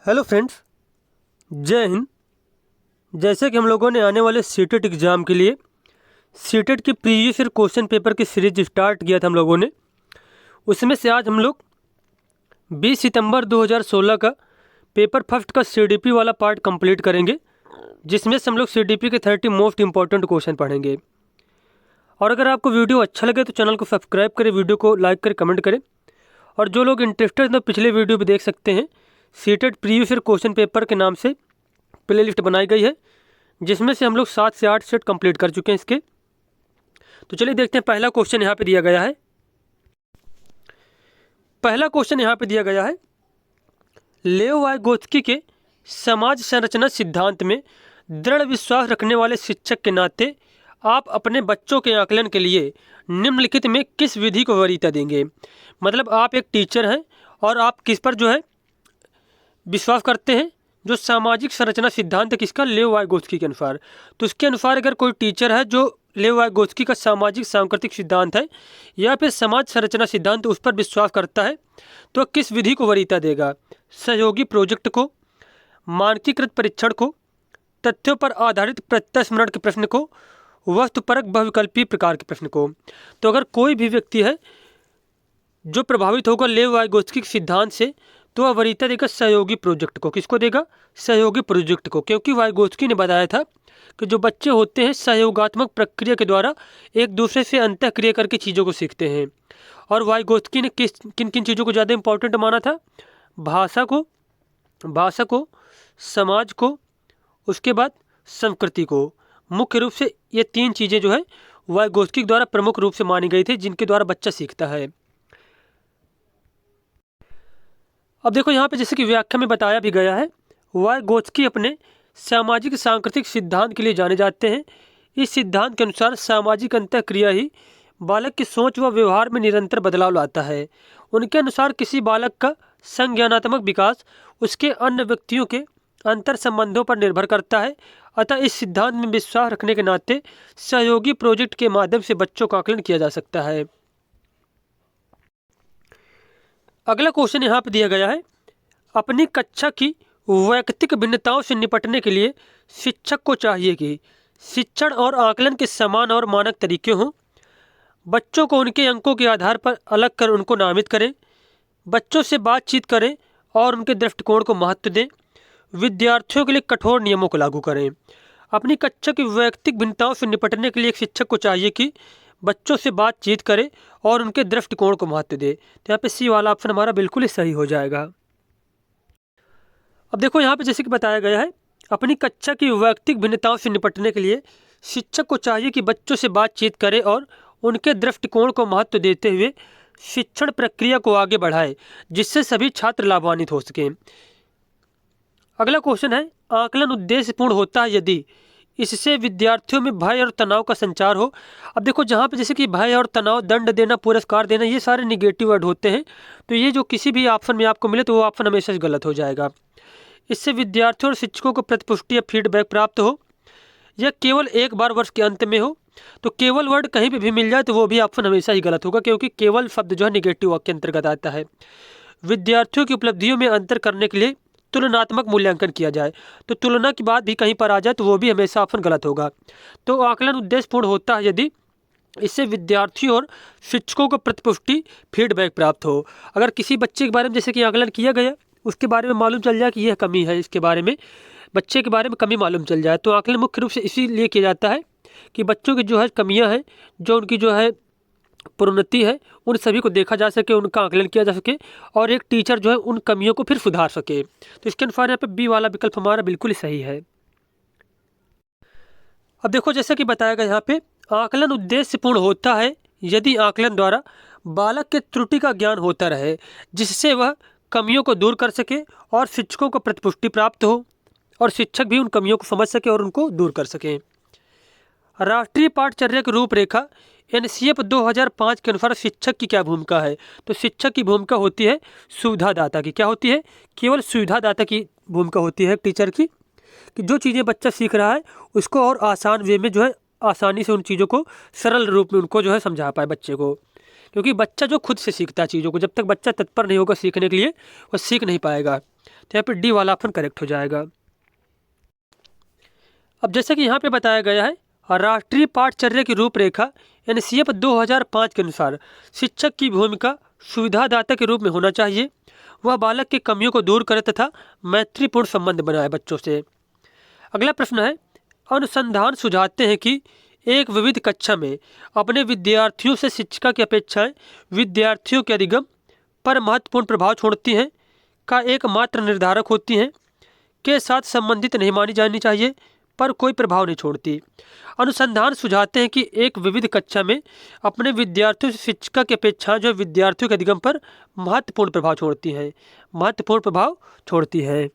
Hello friends, जय हिंद। जैसे कि हम लोगों ने आने वाले सीटेट एग्ज़ाम के लिए सीटेट के प्रीवियस ईयर क्वेश्चन पेपर की सीरीज स्टार्ट किया था हम लोगों ने, उसमें से आज हम लोग 20 सितंबर 2016 का पेपर फर्स्ट का सीडीपी वाला पार्ट कंप्लीट करेंगे, जिसमें से हम लोग सीडीपी के 30 मोस्ट इंपॉर्टेंट क्वेश्चन पढ़ेंगे। और अगर आपको वीडियो अच्छा लगे तो चैनल को सब्सक्राइब करें, वीडियो को लाइक करें, कमेंट करें। और जो लोग इंटरेस्टेड हैं तो पिछले वीडियो भी देख सकते हैं। CTET previous year question paper के नाम से प्लेलिस्ट बनाई गई है, जिसमें से हम लोग 7 से 8 सेट कंप्लीट कर चुके हैं इसके। तो चलिए देखते हैं। पहला क्वेश्चन यहाँ पे दिया गया है। लेओ वाइगोत्स्की के समाज संरचना सिद्धांत में दृढ़ विश्वास रखने वाले शिक्षक के नाते आप अपने बच्चों के आकलन के लिए निम्नलिखित में किस विधि को वरीयता देंगे। मतलब आप एक टीचर हैं और आप किस पर जो है विश्वास करते हैं, जो सामाजिक संरचना सिद्धांत है किसका, लेओ वाइगोत्स्की के अनुसार। तो उसके अनुसार अगर कोई टीचर है जो लेओ वाइगोत्स्की का सामाजिक सांस्कृतिक सिद्धांत है या फिर समाज संरचना सिद्धांत उस पर विश्वास करता है, तो किस विधि को वरीयता देगा। सहयोगी प्रोजेक्ट को, मानकीकृत परीक्षण को, तथ्यों पर आधारित प्रत्यास्मरण के प्रश्न को, वस्तुपरक बहुविकल्पीय प्रकार के प्रश्न को। तो अगर कोई भी व्यक्ति है जो प्रभावित होगा लेओ वाइगोत्स्की के सिद्धांत से, तो वह वरीयता देगा सहयोगी प्रोजेक्ट को। किसको देगा? सहयोगी प्रोजेक्ट को। क्योंकि वाइगोत्स्की ने बताया था कि जो बच्चे होते हैं सहयोगात्मक प्रक्रिया के द्वारा एक दूसरे से अंतःक्रिया करके चीज़ों को सीखते हैं। और वाइगोत्स्की ने किन किन चीज़ों को ज़्यादा इंपॉर्टेंट माना था? भाषा को, समाज को, उसके बाद संस्कृति को। मुख्य रूप से ये 3 चीज़ें जो है वाइगोत्स्की द्वारा प्रमुख रूप से मानी गई थी, जिनके द्वारा बच्चा सीखता है। अब देखो यहाँ पे जैसे कि व्याख्या में बताया भी गया है, वाइगोत्स्की अपने सामाजिक सांस्कृतिक सिद्धांत के लिए जाने जाते हैं। इस सिद्धांत के अनुसार सामाजिक अंतःक्रिया ही बालक की सोच व व्यवहार में निरंतर बदलाव लाता है। उनके अनुसार किसी बालक का संज्ञानात्मक विकास उसके अन्य व्यक्तियों के अंतर संबंधों पर निर्भर करता है। अतः इस सिद्धांत में विश्वास रखने के नाते सहयोगी प्रोजेक्ट के माध्यम से बच्चों का आकलन किया जा सकता है। अगला क्वेश्चन यहाँ पे दिया गया है, अपनी कक्षा की वैयक्तिक भिन्नताओं से निपटने के लिए शिक्षक को चाहिए कि शिक्षण और आकलन के समान और मानक तरीके हों, बच्चों को उनके अंकों के आधार पर अलग कर उनको नामित करें, बच्चों से बातचीत करें और उनके दृष्टिकोण को महत्व दें, विद्यार्थियों के लिए कठोर नियमों को लागू करें। अपनी कक्षा की वैयक्तिक भिन्नताओं से निपटने के लिए एक शिक्षक को चाहिए कि बच्चों से बातचीत करे और उनके दृष्टिकोण को महत्व दे। तो यहाँ पे सी वाला ऑप्शन हमारा बिल्कुल ही सही हो जाएगा। अब देखो यहाँ पे जैसे कि बताया गया है, अपनी कक्षा की वैयक्तिक भिन्नताओं से निपटने के लिए शिक्षक को चाहिए कि बच्चों से बातचीत करे और उनके दृष्टिकोण को महत्व देते हुए शिक्षण प्रक्रिया को आगे बढ़ाए, जिससे सभी छात्र लाभान्वित हो सकें। अगला क्वेश्चन है, आकलन उद्देश्यपूर्ण होता है यदि इससे विद्यार्थियों में भय और तनाव का संचार हो। अब देखो जहाँ पे जैसे कि भय और तनाव, दंड देना, पुरस्कार देना, ये सारे निगेटिव वर्ड होते हैं। तो ये जो किसी भी ऑप्शन में आपको मिले तो वो ऑप्शन हमेशा से गलत हो जाएगा। इससे विद्यार्थियों और शिक्षकों को प्रतिपुष्टि या फीडबैक प्राप्त हो, या केवल एक बार वर्ष के अंत में हो। तो केवल वर्ड कहीं पर भी मिल जाए तो वो भी ऑप्शन हमेशा ही गलत होगा, क्योंकि केवल शब्द जो है निगेटिव वाक्य के अंतर्गत आता है। विद्यार्थियों की उपलब्धियों में अंतर करने के लिए तुलनात्मक मूल्यांकन किया जाए। तो तुलना की बात भी कहीं पर आ जाए तो वो भी हमेशा ऑप्शन गलत होगा। तो आकलन उद्देश्यपूर्ण होता है यदि इससे विद्यार्थियों और शिक्षकों को प्रतिपुष्टि, फीडबैक प्राप्त हो। अगर किसी बच्चे के बारे में जैसे कि आकलन किया गया, उसके बारे में मालूम चल जाए कि यह कमी है, इसके बारे में बच्चे के बारे में कमी मालूम चल जाए, तो आकलन मुख्य रूप से इसीलिए किया जाता है कि बच्चों की जो है कमियाँ हैं, जो उनकी जो है प्रोन्नति है, उन सभी को देखा जा सके, उनका आकलन किया जा सके और एक टीचर जो है उन कमियों को फिर सुधार सके। तो इसके अनुसार यहाँ पे बी वाला विकल्प हमारा बिल्कुल ही सही है। अब देखो जैसा कि बताया गया यहाँ पे, आकलन उद्देश्यपूर्ण होता है यदि आकलन द्वारा बालक के त्रुटि का ज्ञान होता रहे, जिससे वह कमियों को दूर कर सके और शिक्षकों को प्रतिपुष्टि प्राप्त हो और शिक्षक भी उन कमियों को समझ सके और उनको दूर कर सकें। राष्ट्रीय पाठचर्या की रूपरेखा NCF 2005 के अनुसार शिक्षक की क्या भूमिका है। तो शिक्षक की भूमिका होती है सुविधादाता की। क्या होती है? केवल सुविधादाता की भूमिका होती है टीचर की, कि जो चीज़ें बच्चा सीख रहा है उसको और आसान वे में जो है आसानी से उन चीज़ों को सरल रूप में उनको जो है समझा पाए बच्चे को। क्योंकि बच्चा जो खुद से सीखता है चीज़ों को, जब तक बच्चा तत्पर नहीं होगा सीखने के लिए वो सीख नहीं पाएगा। तो यहाँ पे डी वाला ऑप्शन करेक्ट हो जाएगा। अब जैसे कि यहाँ पे बताया गया है, राष्ट्रीय पाठचर्या की रूपरेखा एनसीएफ 2005 के अनुसार शिक्षक की भूमिका सुविधादाता के रूप में होना चाहिए। वह बालक की कमियों को दूर करे तथा मैत्रीपूर्ण संबंध बनाए बच्चों से। अगला प्रश्न है, अनुसंधान सुझाते हैं कि एक विविध कक्षा में अपने विद्यार्थियों से शिक्षिका की अपेक्षाएं विद्यार्थियों के अधिगम पर महत्वपूर्ण प्रभाव छोड़ती हैं का एकमात्र निर्धारक होती हैं के साथ संबंधित नहीं मानी जानी चाहिए पर कोई प्रभाव नहीं छोड़ती। अनुसंधान सुझाते हैं कि एक विविध कक्षा में अपने विद्यार्थियों से शिक्षिका की अपेक्षाएं जो विद्यार्थियों के अधिगम पर महत्वपूर्ण प्रभाव छोड़ती हैं, महत्वपूर्ण प्रभाव छोड़ती है।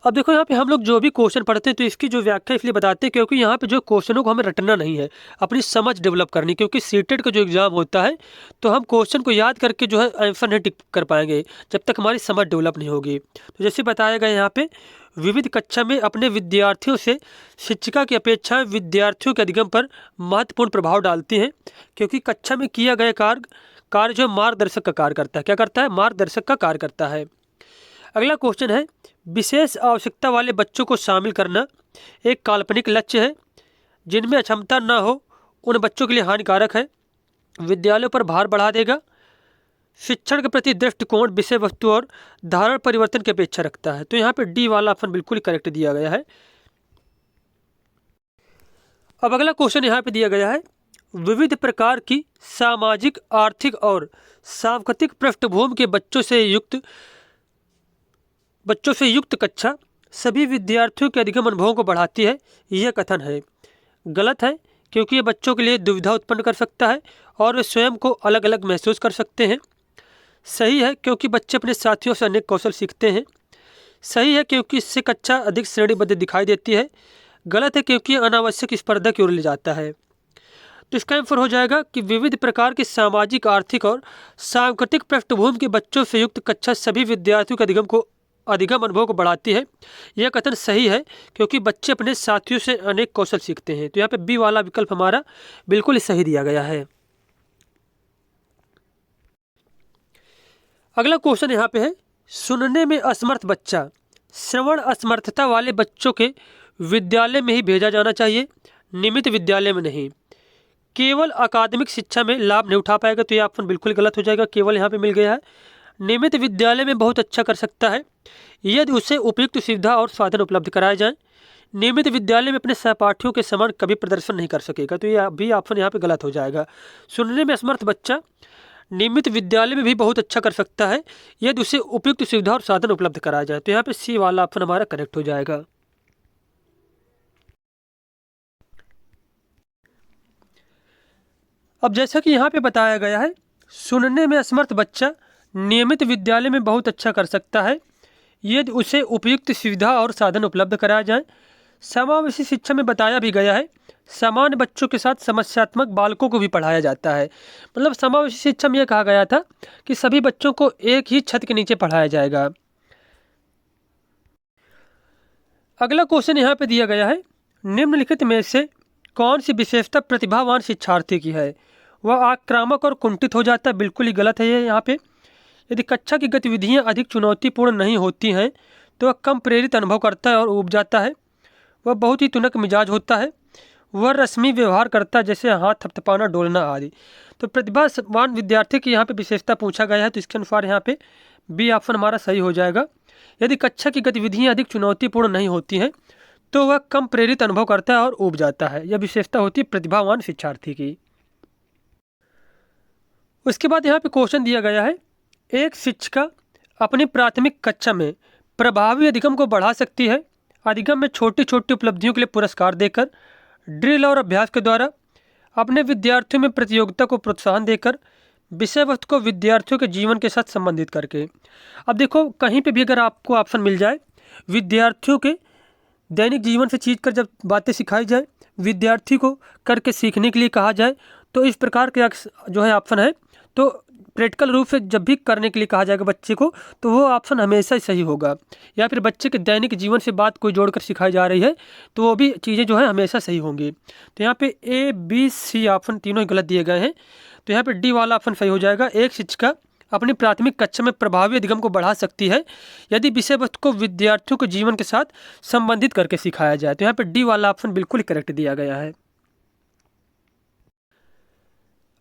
अब देखो यहाँ पे हम लोग जो भी क्वेश्चन पढ़ते हैं तो इसकी जो व्याख्या इसलिए बताते हैं क्योंकि यहाँ पे जो क्वेश्चनों को हमें रटना नहीं है, अपनी समझ डेवलप करनी। क्योंकि सीटेट का जो एग्जाम होता है तो हम क्वेश्चन को याद करके जो है आंसर नहीं टिक कर पाएंगे जब तक हमारी समझ डेवलप नहीं होगी। तो जैसे बताया गया यहाँ पे, विविध कक्षा में अपने विद्यार्थियों से शिक्षिका की अपेक्षा विद्यार्थियों के अधिगम पर महत्वपूर्ण प्रभाव डालती हैं क्योंकि कक्षा में किया गया कार्य जो मार्गदर्शक का कार्य करता है। क्या करता है? मार्गदर्शक का कार्य करता है। अगला क्वेश्चन है, विशेष आवश्यकता वाले बच्चों को शामिल करना एक काल्पनिक लक्ष्य है जिनमें अक्षमता न हो उन बच्चों के लिए हानिकारक है, विद्यालयों पर भार बढ़ा देगा, शिक्षण के प्रति दृष्टिकोण विषय वस्तु और धारण परिवर्तन की अपेक्षा रखता है। तो यहाँ पे डी वाला ऑप्शन बिल्कुल करेक्ट दिया गया है। अब अगला क्वेश्चन यहाँ पे दिया गया है, विविध प्रकार की सामाजिक, आर्थिक और सांस्कृतिक पृष्ठभूमि के बच्चों से युक्त कक्षा सभी विद्यार्थियों के अधिगम अनुभवों को बढ़ाती है। यह कथन है गलत है क्योंकि ये बच्चों के लिए दुविधा उत्पन्न कर सकता है और वे स्वयं को अलग अलग महसूस कर सकते हैं। सही है क्योंकि बच्चे अपने साथियों से अनेक कौशल सीखते हैं। सही है क्योंकि इससे कक्षा अधिक श्रेणीबद्ध दिखाई देती है। गलत है क्योंकि अनावश्यक स्पर्धा की ओर ले जाता है। तो इसका आंसर हो जाएगा कि विविध प्रकार की सामाजिक, आर्थिक और सांस्कृतिक पृष्ठभूमि के बच्चों से युक्त कक्षा सभी विद्यार्थियों के अधिगम अनुभव को बढ़ाती है। यह कथन सही है क्योंकि बच्चे अपने साथियों से अनेक कौशल सीखते हैं। तो यहाँ पे बी वाला विकल्प हमारा बिल्कुल ही सही दिया गया है। अगला क्वेश्चन यहाँ पे है, सुनने में असमर्थ बच्चा श्रवण असमर्थता वाले बच्चों के विद्यालय में ही भेजा जाना चाहिए, नियमित विद्यालय में नहीं। केवल अकादमिक शिक्षा में लाभ नहीं उठा पाएगा। तो ये ऑप्शन बिल्कुल गलत हो जाएगा। केवल यहाँ पे मिल गया है। नियमित विद्यालय में बहुत अच्छा कर सकता है यदि उसे उपयुक्त सुविधा और साधन उपलब्ध कराए जाएं। नियमित विद्यालय में अपने सहपाठियों के समान कभी प्रदर्शन नहीं कर सकेगा। तो ये भी ऑप्शन यहाँ पे गलत हो जाएगा। सुनने में असमर्थ बच्चा नियमित विद्यालय में भी बहुत अच्छा कर सकता है यदि उसे उपयुक्त सुविधा और साधन उपलब्ध कराया जाए। तो यहाँ पे सी वाला ऑप्शन हमारा करेक्ट हो जाएगा। अब जैसा कि यहाँ पे बताया गया है, सुनने में असमर्थ बच्चा नियमित विद्यालय में बहुत अच्छा कर सकता है यदि उसे उपयुक्त सुविधा और साधन उपलब्ध कराया जाए। समावेशी शिक्षा में बताया भी गया है, सामान्य बच्चों के साथ समस्यात्मक बालकों को भी पढ़ाया जाता है। मतलब समावेशी शिक्षा में यह कहा गया था कि सभी बच्चों को एक ही छत के नीचे पढ़ाया जाएगा। अगला क्वेश्चन यहाँ पे दिया गया है, निम्नलिखित में से कौन सी विशेषता प्रतिभावान शिक्षार्थी की है? वह आक्रामक और कुंठित हो जाता है। बिल्कुल ही गलत है ये यहाँ पे। यदि कक्षा की गतिविधियाँ अधिक चुनौतीपूर्ण नहीं होती हैं तो वह कम प्रेरित अनुभव करता है और ऊब जाता है। वह बहुत ही तुनक मिजाज होता है। वह रस्मी व्यवहार करता है जैसे हाथ थपथपाना, डोलना आदि। तो प्रतिभावान विद्यार्थी की यहाँ पे विशेषता पूछा गया है तो इसके अनुसार यहाँ पे बी ऑप्शन हमारा सही हो जाएगा। यदि कक्षा की गतिविधियाँ अधिक चुनौतीपूर्ण नहीं होती हैं तो वह कम प्रेरित अनुभव करता है और ऊब जाता है। यह विशेषता होती है प्रतिभावान शिक्षार्थी की। उसके बाद यहाँ पे क्वेश्चन दिया गया है, एक शिक्षिका अपनी प्राथमिक कक्षा में प्रभावी अधिगम को बढ़ा सकती है अधिगम में छोटी छोटी उपलब्धियों के लिए पुरस्कार देकर, ड्रिल और अभ्यास के द्वारा, अपने विद्यार्थियों में प्रतियोगिता को प्रोत्साहन देकर, विषय वस्तु को विद्यार्थियों के जीवन के साथ संबंधित करके। अब देखो कहीं पे भी अगर आपको ऑप्शन मिल जाए, विद्यार्थियों के दैनिक जीवन से चीज कर जब बातें सिखाई जाए, विद्यार्थी को करके सीखने के लिए कहा जाए, तो इस प्रकार के जो है ऑप्शन है। तो प्रैक्टिकल रूप से जब भी करने के लिए कहा जाएगा बच्चे को तो वो ऑप्शन हमेशा ही सही होगा। या फिर बच्चे के दैनिक जीवन से बात कोई जोड़कर सिखाई जा रही है तो वो भी चीज़ें जो है हमेशा सही होंगी। तो यहाँ पे ए, बी, सी ऑप्शन तीनों ही गलत दिए गए हैं। तो यहाँ पे डी वाला ऑप्शन सही हो जाएगा। एक शिक्षिका अपनी प्राथमिक कक्षा में प्रभावी अधिगम को बढ़ा सकती है यदि विषय वस्तु को विद्यार्थियों के जीवन के साथ संबंधित करके सिखाया जाए। तो यहाँ पे डी वाला ऑप्शन बिल्कुल करेक्ट दिया गया है।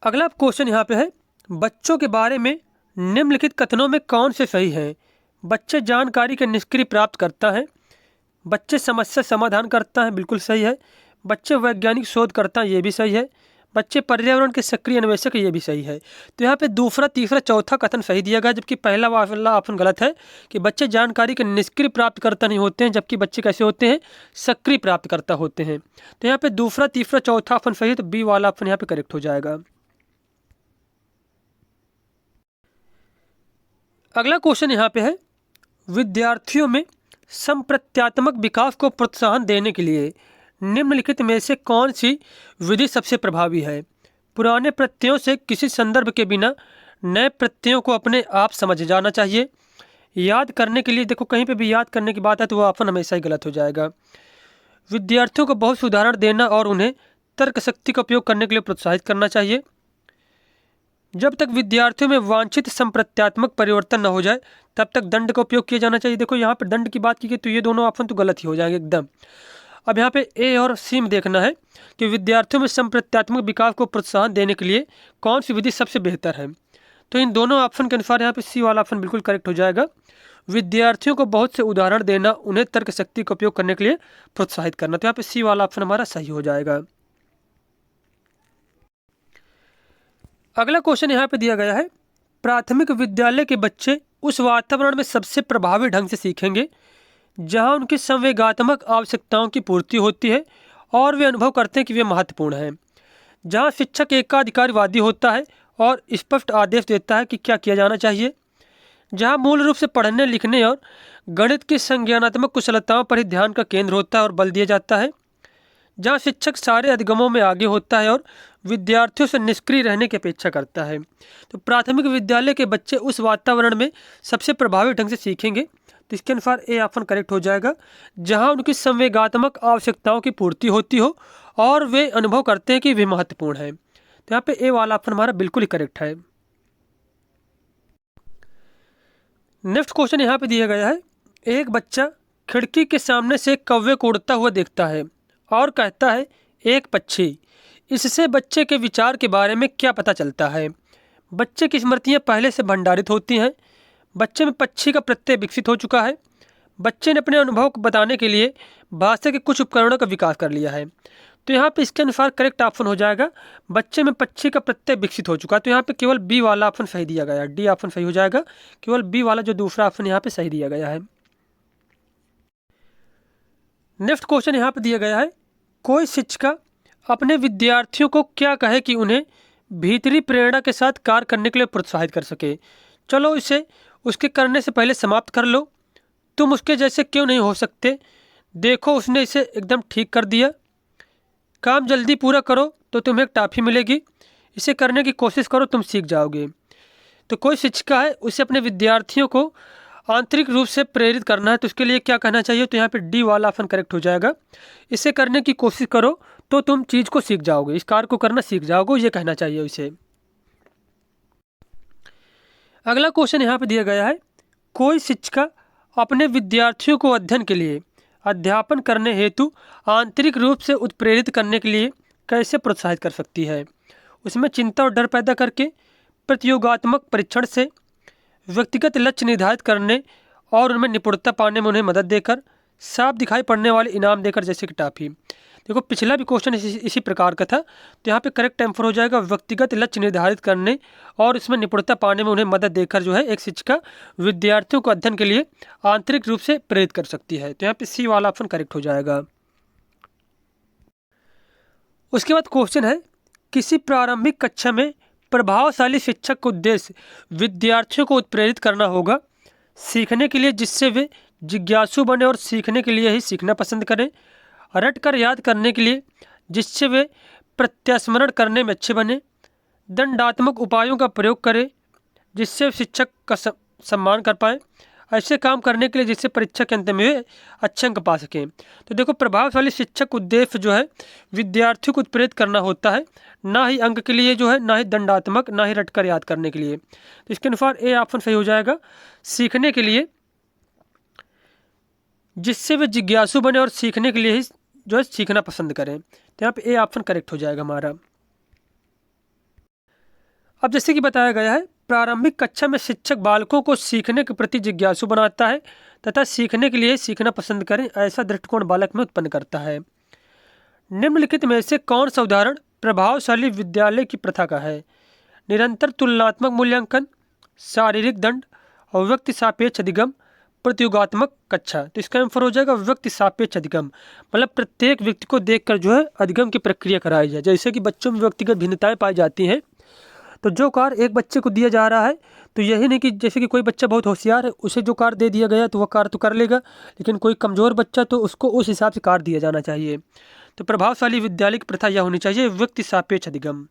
अगला क्वेश्चन यहाँ पे है, बच्चों के बारे में निम्नलिखित कथनों में कौन से सही हैं? बच्चे जानकारी के निष्क्रिय प्राप्त करता है, बच्चे समस्या समाधान करता है, बिल्कुल सही है। बच्चे वैज्ञानिक शोध करता है, ये भी सही है। बच्चे पर्यावरण के सक्रिय अन्वेषक, ये भी सही है। तो यहाँ पे दूसरा, तीसरा, चौथा कथन सही दिया गया, जबकि पहला वाला ऑप्शन गलत है कि बच्चे जानकारी के निष्क्रिय प्राप्तकर्ता नहीं होते हैं, जबकि बच्चे कैसे होते हैं? सक्रिय प्राप्तकर्ता होते हैं। तो यहाँ पे दूसरा, तीसरा, चौथा ऑप्शन सही है, तो बी वाला ऑप्शन यहाँ पे करेक्ट हो जाएगा। अगला क्वेश्चन यहाँ पे है, विद्यार्थियों में संप्रत्यात्मक विकास को प्रोत्साहन देने के लिए निम्नलिखित में से कौन सी विधि सबसे प्रभावी है? पुराने प्रत्ययों से किसी संदर्भ के बिना नए प्रत्ययों को अपने आप समझ जाना चाहिए। याद करने के लिए, देखो कहीं पे भी याद करने की बात है तो वो ऑप्शन हमेशा ही गलत हो जाएगा। विद्यार्थियों को बहुत से उदाहरण देना और उन्हें तर्क शक्ति का उपयोग करने के लिए प्रोत्साहित करना चाहिए। जब तक विद्यार्थियों में वांछित संप्रत्यात्मक परिवर्तन न हो जाए तब तक दंड का उपयोग किया जाना चाहिए। देखो यहाँ पर दंड की बात की गई तो ये दोनों ऑप्शन तो गलत ही हो जाएंगे एकदम। अब यहाँ पे ए और सी में देखना है कि विद्यार्थियों में संप्रत्यात्मक विकास को प्रोत्साहन देने के लिए कौन सी विधि सबसे बेहतर है। तो इन दोनों ऑप्शन के अनुसार यहाँ पे सी वाला ऑप्शन बिल्कुल करेक्ट हो जाएगा। विद्यार्थियों को बहुत से उदाहरण देना, उन्हें तर्क शक्ति का उपयोग करने के लिए प्रोत्साहित करना। तो यहाँ पे सी वाला ऑप्शन हमारा सही हो जाएगा। अगला क्वेश्चन यहाँ पे दिया गया है, प्राथमिक विद्यालय के बच्चे उस वातावरण में सबसे प्रभावी ढंग से सीखेंगे जहाँ उनकी संवेगात्मक आवश्यकताओं की पूर्ति होती है और वे अनुभव करते हैं कि वे महत्वपूर्ण हैं। जहाँ शिक्षक एकाधिकारवादी होता है और स्पष्ट आदेश देता है कि क्या किया जाना चाहिए। जहाँ मूल रूप से पढ़ने लिखने और गणित की संज्ञानात्मक कुशलताओं पर ही ध्यान का केंद्र होता है और बल दिया जाता है। जहाँ शिक्षक सारे अधिगमों में आगे होता है और विद्यार्थियों से निष्क्रिय रहने की अपेक्षा करता है। तो प्राथमिक विद्यालय के बच्चे उस वातावरण में सबसे प्रभावी ढंग से सीखेंगे। तो इसके अनुसार ए ऑप्शन करेक्ट हो जाएगा, जहाँ उनकी संवेगात्मक आवश्यकताओं की पूर्ति होती हो और वे अनुभव करते हैं कि वे महत्वपूर्ण हैं। तो यहाँ पे ए वाला ऑप्शन हमारा बिल्कुल ही करेक्ट है। नेक्स्ट क्वेश्चन यहाँ पे दिया गया है, एक बच्चा खिड़की के सामने से कौवे को उड़ता हुआ देखता है और कहता है एक पक्षी। इससे बच्चे के विचार के बारे में क्या पता चलता है? बच्चे की स्मृतियाँ पहले से भंडारित होती हैं। बच्चे में पक्षी का प्रत्यय विकसित हो चुका है। बच्चे ने अपने अनुभव को बताने के लिए भाषा के कुछ उपकरणों का विकास कर लिया है। तो यहाँ पे इसके अनुसार करेक्ट ऑप्शन हो जाएगा, बच्चे में पक्षी का प्रत्यय विकसित हो चुका है। तो यहाँ पे केवल बी वाला ऑप्शन सही दिया गया है, डी ऑप्शन सही हो जाएगा। केवल बी वाला जो दूसरा ऑप्शन यहाँ पे सही दिया गया है। नेक्स्ट क्वेश्चन यहाँ पे दिया गया है, कोई शिक्षिका अपने विद्यार्थियों को क्या कहे कि उन्हें भीतरी प्रेरणा के साथ कार्य करने के लिए प्रोत्साहित कर सके। चलो इसे उसके करने से पहले समाप्त कर लो। तुम उसके जैसे क्यों नहीं हो सकते? देखो उसने इसे एकदम ठीक कर दिया। काम जल्दी पूरा करो तो तुम्हें एक टॉफी मिलेगी। इसे करने की कोशिश करो, तुम सीख जाओगे। तो कोई शिक्षिका है, उसे अपने विद्यार्थियों को आंतरिक रूप से प्रेरित करना है, तो उसके लिए क्या कहना चाहिए? तो यहाँ पे डी वाला ऑप्शन करेक्ट हो जाएगा। इसे करने की कोशिश करो तो तुम चीज़ को सीख जाओगे, इस कार्य को करना सीख जाओगे, ये कहना चाहिए इसे। अगला क्वेश्चन यहाँ पे दिया गया है, कोई शिक्षिका अपने विद्यार्थियों को अध्ययन के लिए अध्यापन करने हेतु आंतरिक रूप से उत्प्रेरित करने के लिए कैसे प्रोत्साहित कर सकती है? उसमें चिंता और डर पैदा करके, प्रतियोगात्मक परीक्षण से, व्यक्तिगत लक्ष्य निर्धारित करने और उनमें निपुणता पाने में उन्हें मदद देकर, साफ दिखाई पड़ने वाले इनाम देकर, जैसे कि टॉफी। देखो पिछला भी क्वेश्चन इसी प्रकार का था। तो यहाँ पे करेक्ट आंसर हो जाएगा, व्यक्तिगत लक्ष्य निर्धारित करने और इसमें निपुणता पाने में उन्हें मदद देकर जो है एक शिक्षिका विद्यार्थियों को अध्ययन के लिए आंतरिक रूप से प्रेरित कर सकती है। तो यहाँ पे सी वाला ऑप्शन करेक्ट हो जाएगा। उसके बाद क्वेश्चन है, किसी प्रारंभिक कक्षा में प्रभावशाली शिक्षक का उद्देश्य विद्यार्थियों को उत्प्रेरित करना होगा सीखने के लिए, जिससे वे जिज्ञासु बने और सीखने के लिए ही सीखना पसंद करें, रट कर याद करने के लिए जिससे वे प्रत्यास्मरण करने में अच्छे बने, दंडात्मक उपायों का प्रयोग करें जिससे शिक्षक का सम्मान कर पाएँ, ऐसे काम करने के लिए जिससे परीक्षा के अंत में वे अच्छे अंक पा सकें। तो देखो, प्रभावशाली शिक्षक उद्देश्य जो है विद्यार्थियों को उत्प्रेरित करना होता है, ना ही अंक के लिए जो है, ना ही दंडात्मक, ना ही रटकर याद करने के लिए। तो इसके अनुसार ए ऑप्शन सही हो जाएगा, सीखने के लिए, जिससे वे जिज्ञासु बने और सीखने के लिए ही जो है सीखना पसंद करें। तो यहाँ पे ए ऑप्शन करेक्ट हो जाएगा हमारा। अब जैसे कि बताया गया है, प्रारंभिक कक्षा में शिक्षक बालकों को सीखने के प्रति जिज्ञासु बनाता है तथा सीखने के लिए सीखना पसंद करें ऐसा दृष्टिकोण बालक में उत्पन्न करता है। निम्नलिखित में से कौन सा उदाहरण प्रभावशाली विद्यालय की प्रथा का है? निरंतर तुलनात्मक मूल्यांकन, शारीरिक दंड और व्यक्ति सापेक्ष अधिगम, प्रतियोगात्मक कक्षा। तो इसका आंसर हो जाएगा व्यक्ति सापेक्ष अधिगम, मतलब प्रत्येक व्यक्ति को देखकर जो है अधिगम की प्रक्रिया कराई जाए। जैसे कि बच्चों में व्यक्तिगत भिन्नताएं पाई जाती हैं, तो जो कार्य एक बच्चे को दिया जा रहा है, तो यही नहीं कि जैसे कि कोई बच्चा बहुत होशियार है, उसे जो कार्य दे दिया गया तो वह कार्य तो कर लेगा, लेकिन कोई कमज़ोर बच्चा तो उसको उस हिसाब से कार्य दिया जाना चाहिए। तो प्रभावशाली विद्यालय की प्रथा यह होनी चाहिए, व्यक्ति सापेक्ष अधिगम।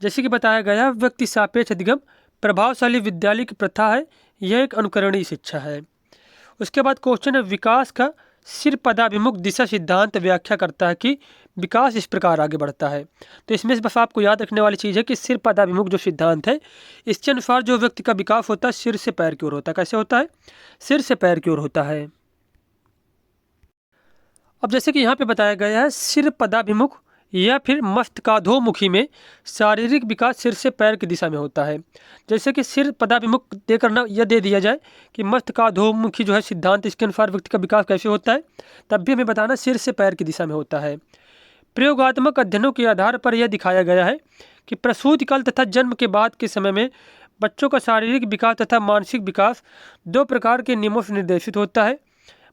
जैसे कि बताया गया, व्यक्ति सापेक्ष अधिगम प्रभावशाली विद्यालय की प्रथा है, यह एक अनुकरणीय शिक्षा है। उसके बाद क्वेश्चन है, विकास का सिर पदाभिमुख दिशा सिद्धांत व्याख्या करता है कि विकास इस प्रकार आगे बढ़ता है। तो इसमें से बस आपको याद रखने वाली चीज़ है कि सिर पदाभिमुख जो सिद्धांत है, इसके अनुसार जो व्यक्ति का विकास होता है सिर से पैर की ओर होता है। कैसे होता है? सिर से पैर की ओर होता है। अब जैसे कि यहाँ पे बताया गया है, सिर पदाभिमुख या फिर मस्तकाधोमुखी में शारीरिक विकास सिर से पैर की दिशा में होता है। जैसे कि सिर पदाभिमुख दे करना यह दे दिया जाए कि मस्तकाधोमुखी जो है सिद्धांत, इसके अनुसार व्यक्ति का विकास कैसे होता है, तब भी हमें बताना सिर से पैर की दिशा में होता है। प्रयोगात्मक अध्ययनों के आधार पर यह दिखाया गया है कि प्रसूति काल तथा जन्म के बाद के समय में बच्चों का शारीरिक विकास तथा मानसिक विकास दो प्रकार के नियमों से निर्देशित होता है,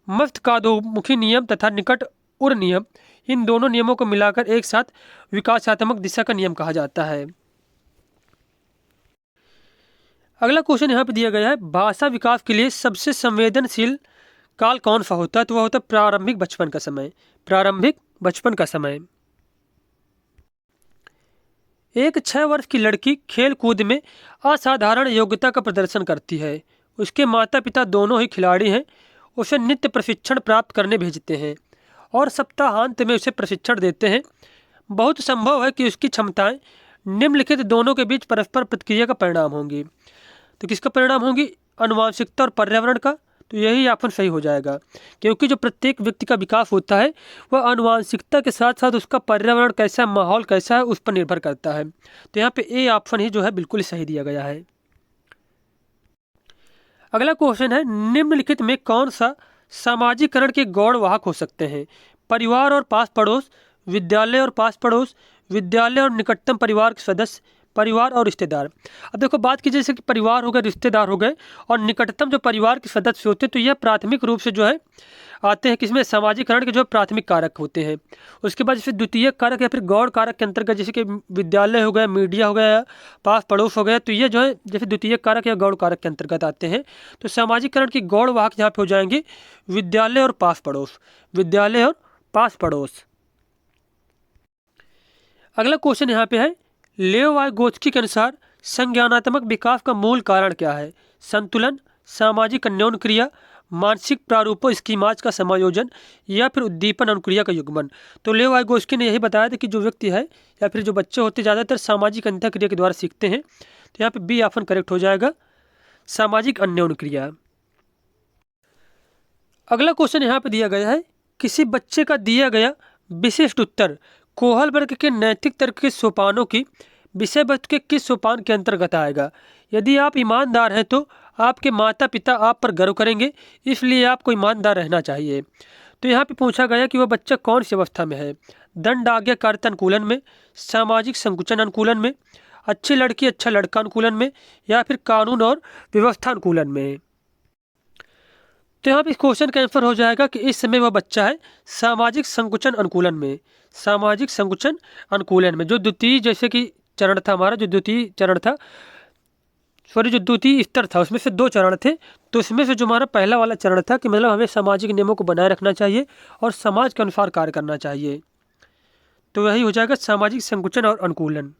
मस्तकाधोमुखी नियम तथा निकट उर नियम। इन दोनों नियमों को मिलाकर एक साथ विकासात्मक दिशा का नियम कहा जाता है। अगला क्वेश्चन यहाँ पे दिया गया है, भाषा विकास के लिए सबसे संवेदनशील काल कौन सा होता है? तो वह होता है प्रारंभिक बचपन का समय। प्रारंभिक बचपन का समय। एक 6 वर्ष की लड़की खेल कूद में असाधारण योग्यता का प्रदर्शन करती है। उसके माता पिता दोनों ही खिलाड़ी हैं। उसे नित्य प्रशिक्षण प्राप्त करने भेजते हैं और सप्ताहांत में उसे प्रशिक्षण देते हैं। बहुत संभव है कि उसकी क्षमताएं निम्नलिखित दोनों के बीच परस्पर प्रतिक्रिया का परिणाम होंगी। तो किसका परिणाम होंगी? आनुवंशिकता और पर्यावरण का। तो यही ऑप्शन सही हो जाएगा, क्योंकि जो प्रत्येक व्यक्ति का विकास होता है वह आनुवंशिकता के साथ साथ उसका पर्यावरण कैसा है, माहौल कैसा है, उस पर निर्भर करता है। तो यहाँ पे ए ऑप्शन ही जो है बिल्कुल सही दिया गया है। अगला क्वेश्चन है, निम्नलिखित में कौन सा सामाजिकरण के गौण वाहक हो सकते हैं? परिवार और पास पड़ोस, विद्यालय और पास पड़ोस, विद्यालय और निकटतम परिवार के सदस्य, परिवार और रिश्तेदार। अब देखो, बात की जैसे कि परिवार हो गए, रिश्तेदार हो गए और निकटतम जो परिवार के सदस्य होते हैं, तो यह प्राथमिक रूप से जो है आते हैं किसमें? सामाजिकरण के जो प्राथमिक कारक होते हैं। उसके बाद जैसे द्वितीय कारक या फिर गौण कारक के अंतर्गत जैसे कि विद्यालय हो गया, मीडिया हो गया, पास पड़ोस हो गया, तो ये जो है जैसे द्वितीय कारक या गौण कारक के अंतर्गत आते हैं। तो सामाजिकरण की गौण वाहक यहाँ पे हो जाएंगे विद्यालय और पास पड़ोस, विद्यालय और पास पड़ोस। अगला क्वेश्चन यहाँ पे है, लेओवाइगोत्स्की के अनुसार संज्ञानात्मक विकास का मूल कारण क्या है? संतुलन, सामाजिक अन्योन क्रिया, मानसिक प्रारूपों स्कीमाज का समायोजन या फिर उद्दीपन अनुक्रिया का युग्मन। तो लेओवाइगोत्स्की ने यही बताया था कि जो व्यक्ति है या फिर जो बच्चे होते ज़्यादातर सामाजिक अंतः क्रिया के द्वारा सीखते हैं। तो यहाँ पे बी ऑप्शन करेक्ट हो जाएगा, सामाजिक अन्योन क्रिया। अगला क्वेश्चन यहाँ पे दिया गया है, किसी बच्चे का दिया गया विशिष्ट उत्तर कोहलबर्ग के नैतिक तर्क के सोपानों की विषय वस्तु के किस सोपान के अंतर्गत आएगा? यदि आप ईमानदार हैं तो आपके माता पिता आप पर गर्व करेंगे, इसलिए आपको ईमानदार रहना चाहिए। तो यहाँ पे पूछा गया कि वह बच्चा कौन सी अवस्था में है? दंड आज्ञाकारिता अनुकूलन में, सामाजिक संकुचन अनुकूलन में, अच्छी लड़की अच्छा लड़का अनुकूलन में, या फिर कानून और व्यवस्था अनुकूलन में। तो यहाँ पे इस क्वेश्चन का आंसर हो जाएगा कि इस समय वह बच्चा है सामाजिक संकुचन अनुकूलन में, सामाजिक संकुचन अनुकूलन में। जो द्वितीय जैसे कि चरण था हमारा, जो द्वितीय चरण था, जो द्वितीय स्तर था, उसमें से 2 चरण थे। तो इसमें से जो हमारा पहला वाला चरण था कि मतलब हमें सामाजिक नियमों को बनाए रखना चाहिए और समाज के अनुसार कार्य करना चाहिए। तो यही हो जाएगा सामाजिक संकुचन और अनुकूलन।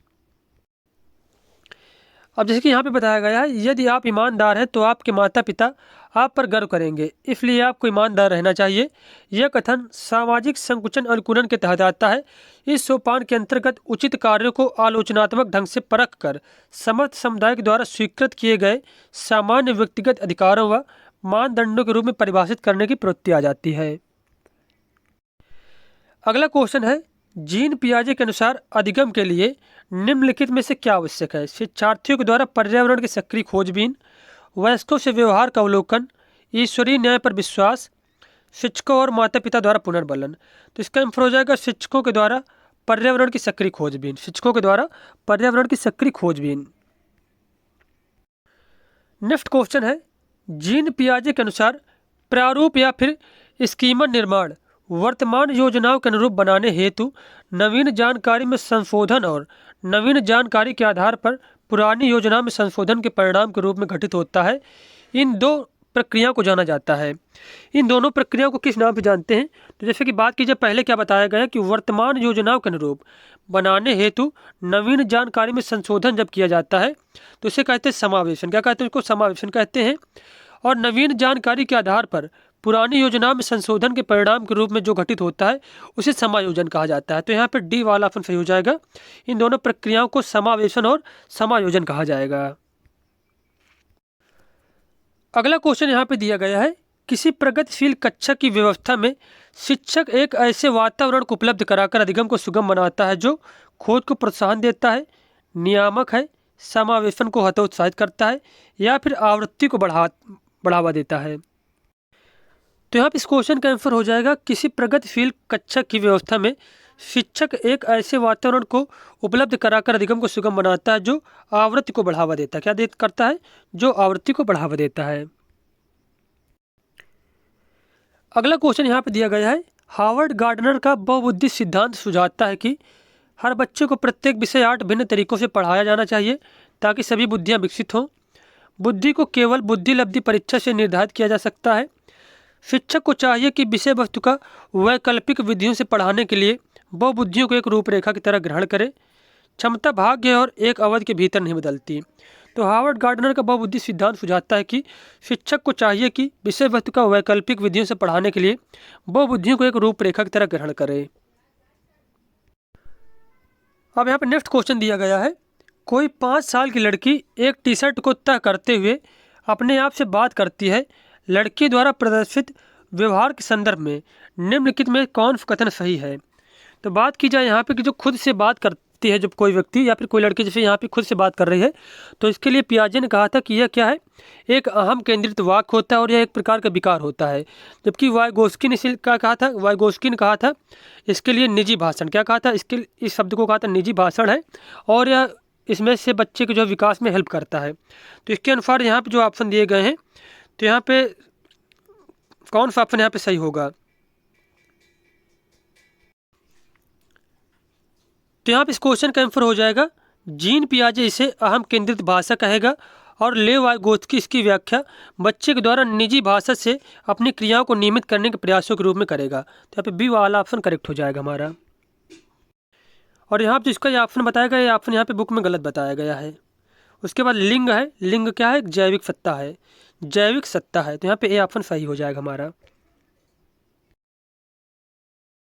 अब जैसे कि यहाँ पे बताया गया है, यदि आप ईमानदार हैं तो आपके माता पिता आप पर गर्व करेंगे, इसलिए आपको ईमानदार रहना चाहिए। यह कथन सामाजिक संकुचन अनुकूलन के तहत आता है। इस सोपान के अंतर्गत उचित कार्यों को आलोचनात्मक ढंग से परख कर समस्त समुदाय के द्वारा स्वीकृत किए गए सामान्य व्यक्तिगत अधिकारों व मानदंडों के रूप में परिभाषित करने की प्रवृत्ति आ जाती है। अगला क्वेश्चन है, जीन पियाजे के अनुसार अधिगम के लिए निम्नलिखित में से क्या आवश्यक है? शिक्षार्थियों के द्वारा पर्यावरण की सक्रिय खोजबीन, वयस्कों से व्यवहार का अवलोकन, ईश्वरीय न्याय पर विश्वास, शिक्षकों और माता पिता द्वारा पुनर्बलन। तो इसका आंसर हो जाएगा शिक्षकों के द्वारा पर्यावरण की सक्रिय खोजबीन। शिक्षकों के द्वारा पर्यावरण की सक्रिय खोजबीन। नेक्स्ट क्वेश्चन है, जीन पियाजे के अनुसार प्रारूप या फिर स्कीमा निर्माण वर्तमान योजनाओं के अनुरूप बनाने हेतु नवीन जानकारी में संशोधन और नवीन जानकारी के आधार पर पुरानी योजना में संशोधन के परिणाम के रूप में घटित होता है। इन दो प्रक्रियाओं को जाना जाता है। इन दोनों प्रक्रियाओं को किस नाम से जानते हैं? तो जैसे कि बात कीजिए, पहले क्या बताया गया है कि वर्तमान योजनाओं के अनुरूप बनाने हेतु नवीन जानकारी में संशोधन जब किया जाता है तो इसे कहते हैं समावेशन। क्या कहते हैं? उसको समावेशन कहते हैं। और नवीन जानकारी के आधार पर पुरानी योजना में संशोधन के परिणाम के रूप में जो घटित होता है उसे समायोजन कहा जाता है। तो यहाँ पर डी वाला ऑप्शन सही हो जाएगा। इन दोनों प्रक्रियाओं को समावेशन और समायोजन कहा जाएगा। अगला क्वेश्चन यहाँ पे दिया गया है, किसी प्रगतिशील कक्षा की व्यवस्था में शिक्षक एक ऐसे वातावरण को उपलब्ध कराकर अधिगम को सुगम बनाता है जो खोज को प्रोत्साहन देता है, नियामक है, समावेशन को हतोत्साहित करता है या फिर आवृत्ति को बढ़ावा देता है। तो यहाँ पे इस क्वेश्चन का आंसर हो जाएगा, किसी प्रगतिशील कक्षा की व्यवस्था में शिक्षक एक ऐसे वातावरण को उपलब्ध कराकर अधिगम को सुगम बनाता है जो आवृत्ति को बढ़ावा देता है। क्या करता है? जो आवृत्ति को बढ़ावा देता है। अगला क्वेश्चन यहाँ पे दिया गया है, हार्वर्ड गार्डनर का बहुबुद्धि सिद्धांत सुझाता है कि हर बच्चे को प्रत्येक विषय 8 भिन्न तरीकों से पढ़ाया जाना चाहिए ताकि सभी बुद्धियाँ विकसित हों। बुद्धि को केवल बुद्धि लब्धि परीक्षा से निर्धारित किया जा सकता है। शिक्षक को चाहिए कि विषय वस्तु का वैकल्पिक विधियों से पढ़ाने के लिए बहुबुद्धियों को एक रूपरेखा की तरह ग्रहण करे। क्षमता भाग्य और एक अवधि के भीतर नहीं बदलती। तो हार्वर्ड गार्डनर का बहुबुद्धि सिद्धांत सुझाता है कि शिक्षक को चाहिए कि विषय वस्तु का वैकल्पिक विधियों से पढ़ाने के लिए बहुबुद्धियों को एक रूपरेखा की तरह ग्रहण करे। अब यहाँ पर नेक्स्ट क्वेश्चन दिया गया है, कोई 5 साल की लड़की एक टी शर्ट को तह करते हुए अपने आप से बात करती है। लड़की द्वारा प्रदर्शित व्यवहार के संदर्भ में निम्नलिखित में कौन कथन सही है? तो बात की जाए यहाँ पे कि जो खुद से बात करती है, जब कोई व्यक्ति या फिर कोई लड़की जैसे यहाँ पे खुद से बात कर रही है, तो इसके लिए पियाजे ने कहा था कि यह क्या है, एक अहम केंद्रित वाक्य होता है और यह एक प्रकार का विकार होता है। जबकि वाइगोस्की ने इसे क्या कहा था? वाइगोस्की ने कहा था इसके लिए निजी भाषण। क्या कहा था? इस शब्द को कहा था निजी भाषण है और यह इसमें से बच्चे के जो विकास में हेल्प करता है। तो इसके अनुसार यहाँ पे जो ऑप्शन दिए गए हैं, तो यहाँ पे कौन सा ऑप्शन यहाँ पे सही होगा? तो यहाँ पे इस क्वेश्चन का आंसर हो जाएगा, जीन पियाजे इसे अहम केंद्रित भाषा कहेगा और ले वाइगोत्स्की इसकी व्याख्या बच्चे के द्वारा निजी भाषा से अपनी क्रियाओं को नियमित करने के प्रयासों के रूप में करेगा। तो यहाँ पे बी वाला ऑप्शन करेक्ट हो जाएगा हमारा। और यहाँ पे जिसका ये ऑप्शन बताया गया, ये ऑप्शन यहाँ पे बुक में गलत बताया गया है। उसके बाद लिंग है, लिंग क्या है? जैविक सत्ता है, जैविक सत्ता है। तो यहाँ पे ए ऑप्शन सही हो जाएगा हमारा।